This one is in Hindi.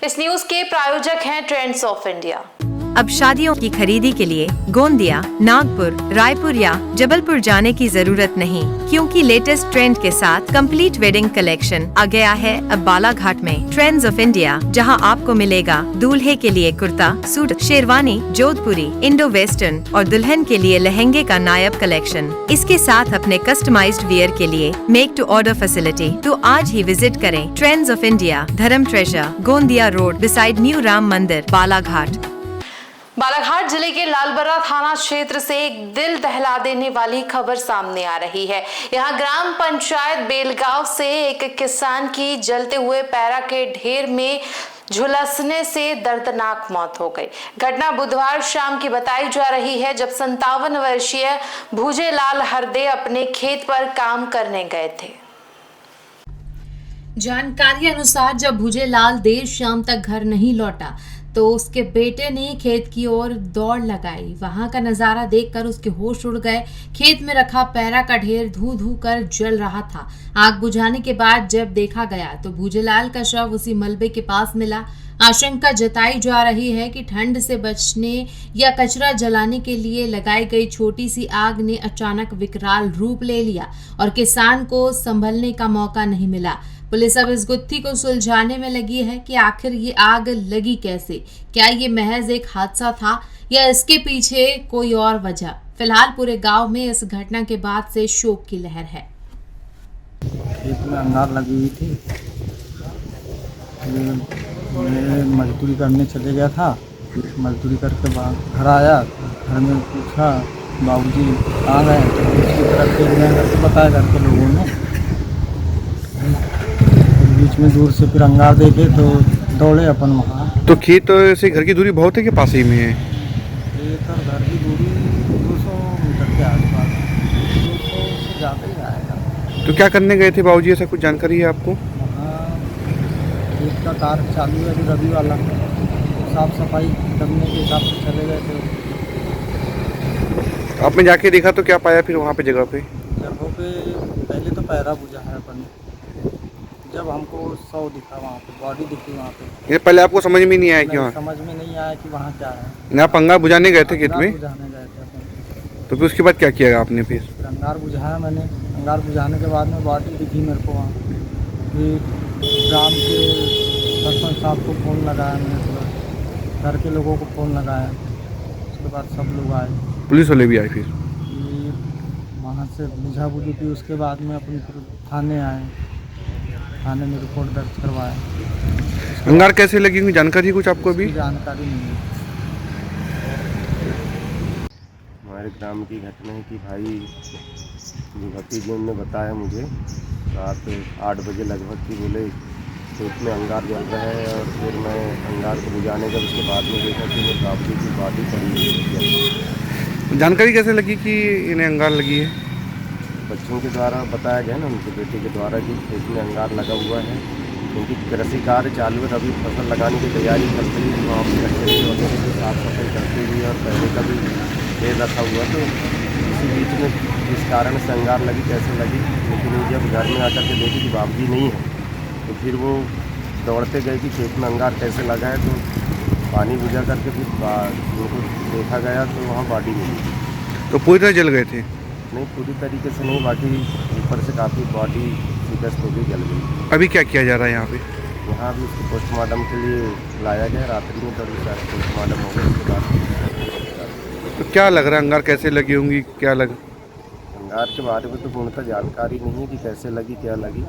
इस न्यूज के प्रायोजक हैं ट्रेंड्स ऑफ इंडिया। अब शादियों की खरीदी के लिए गोंदिया, नागपुर, रायपुर या जबलपुर जाने की जरूरत नहीं, क्योंकि लेटेस्ट ट्रेंड के साथ कंप्लीट वेडिंग कलेक्शन आ गया है अब बालाघाट में। ट्रेंड्स ऑफ इंडिया, जहां आपको मिलेगा दूल्हे के लिए कुर्ता, सूट, शेरवानी, जोधपुरी, इंडो वेस्टर्न और दुल्हन के लिए लहंगे का नायब कलेक्शन। इसके साथ अपने कस्टमाइज्ड वियर के लिए मेक टू ऑर्डर फैसिलिटी। तो आज ही विजिट करें ट्रेंड्स ऑफ इंडिया, धर्म treasure, Gondia road, beside new Ram मंदिर, बालाघाट। बालाघाट जिले के लालबर्रा थाना क्षेत्र से एक दिल दहला देने वाली खबर सामने आ रही है। यहां ग्राम पंचायत बेलगांव से एक किसान की जलते हुए पैरा के ढेर में झुलसने से दर्दनाक मौत हो गई। घटना बुधवार शाम की बताई जा रही है, जब 57 वर्षीय भूजेलाल हरदे अपने खेत पर काम करने गए थे। जानकारी अनुसार जब भूजेलाल देर शाम तक घर नहीं लौटा तो उसके बेटे ने खेत की ओर दौड़ लगाई। वहां का नजारा देखकर उसके होश उड़ गए। खेत में रखा पैरा का ढेर धू धू कर जल रहा था। आग बुझाने के बाद जब देखा गया तो भूजेलाल का शव उसी मलबे के पास मिला। आशंका जताई जा रही है कि ठंड से बचने या कचरा जलाने के लिए लगाई गई छोटी सी आग ने अचानक विकराल रूप ले लिया और किसान को संभलने का मौका नहीं मिला। पुलिस अब इस गुत्थी को सुलझाने में लगी है कि आखिर ये आग लगी कैसे। क्या ये महज एक हादसा था या इसके पीछे कोई और वजह। फिलहाल पूरे गांव में इस घटना के बाद से शोक की लहर है। खेत में अंगार लगी हुई थी। मैं मजदूरी करने चले गया था। मजदूरी करके बाद घर आया, घर में पूछा बाबूजी कहाँ गए, तो उसकी तरफ देखने करके बताया करके लोगों ने। बीच में दूर से फिर अंगार देखे तो दौड़े अपन वहाँ। तो खेत से घर की दूरी बहुत है कि पास ही में है? खेत और घर की दूरी 200 मीटर के आसपास, 200 से ज़्यादा ही आएगा। तो क्या करने गए थे बाबूजी, ऐसा कुछ जानकारी है आपको? वहाँ खेत का कार्य चालू है अभी रबी वाला, साफ सफाई करने के हिसाब से चले गए थे। आपने जाके देखा तो क्या पाया फिर वहाँ पे जगह पे? पहले तो पैरा बुझा है अपन, जब हमको 100 दिखा वहाँ पे, बॉडी दिखी वहाँ पे। ये पहले आपको समझ में नहीं आया कि वहाँ? समझ में नहीं आया कि वहाँ क्या है। यहाँ पंगा बुझाने गए थे खेत में? बुझाने गए थे अपन। तो फिर उसके बाद क्या किया आपने फिर? अंगार बुझाया मैंने। अंगार बुझाने के बाद में बॉडी दिखी मेरे को वहाँ। फिर ग्राम के सरपंच साहब को फ़ोन लगाया मैंने, तुरंत घर के लोगों को फ़ोन लगाया। उसके बाद सब लोग आए, पुलिस वाले भी आए फिर वहाँ से बुझा बुझी थी। उसके बाद में अपन थाने आए, थाने में रिपोर्ट दर्ज करवाया। अंगार कैसे लगी हुई जानकारी कुछ आपको भी? जानकारी नहीं है। हमारे ग्राम की घटना है कि भाई जो भतीजे ने बताया मुझे रात 8 बजे लगभग कि बोले खेत में अंगार जल रहा है। और फिर मैं अंगार को बुझाने का उसके बाद में देखा कि मेरे बाबू की बॉडी पड़ी है। जानकारी कैसे लगी कि इन्हें अंगार लगी है? बच्चों के द्वारा बताया गया ना, उनके बेटे के द्वारा कि खेत में अंगार लगा हुआ है, क्योंकि कृषि कार्य चालू है। अभी फसल लगाने की तैयारी चल रही है, वहाँ पर कचरे वगैरह की साफ सफाई करते हुए और पहले का भी ढेर रखा हुआ। तो इसी बीच में जिस कारण से अंगार लगी, कैसे लगी, लेकिन जब घर में आकर के देखी कि बाबूजी नहीं है तो फिर वो दौड़ते गए कि खेत में अंगार कैसे लगा है। तो पानी बुझा करके फिर उनको देखा गया तो वहाँ बॉडी मिली। तो पूरी तरह जल गए थे? नहीं, पूरी तरीके से नहीं, बाकी ऊपर से काफ़ी बॉडी विकस्त हो गई, जल गई। अभी क्या किया जा रहा है यहाँ पे? यहाँ भी उसको पोस्टमार्टम के लिए लाया गया रात्रि में, तभी सारा पोस्टमार्टम हो गया। उसके बाद तो क्या लग रहा है अंगार कैसे लगी होंगी, क्या लग? अंगार के बारे में तो पूर्णतः जानकारी नहीं है कि कैसे लगी क्या लगी,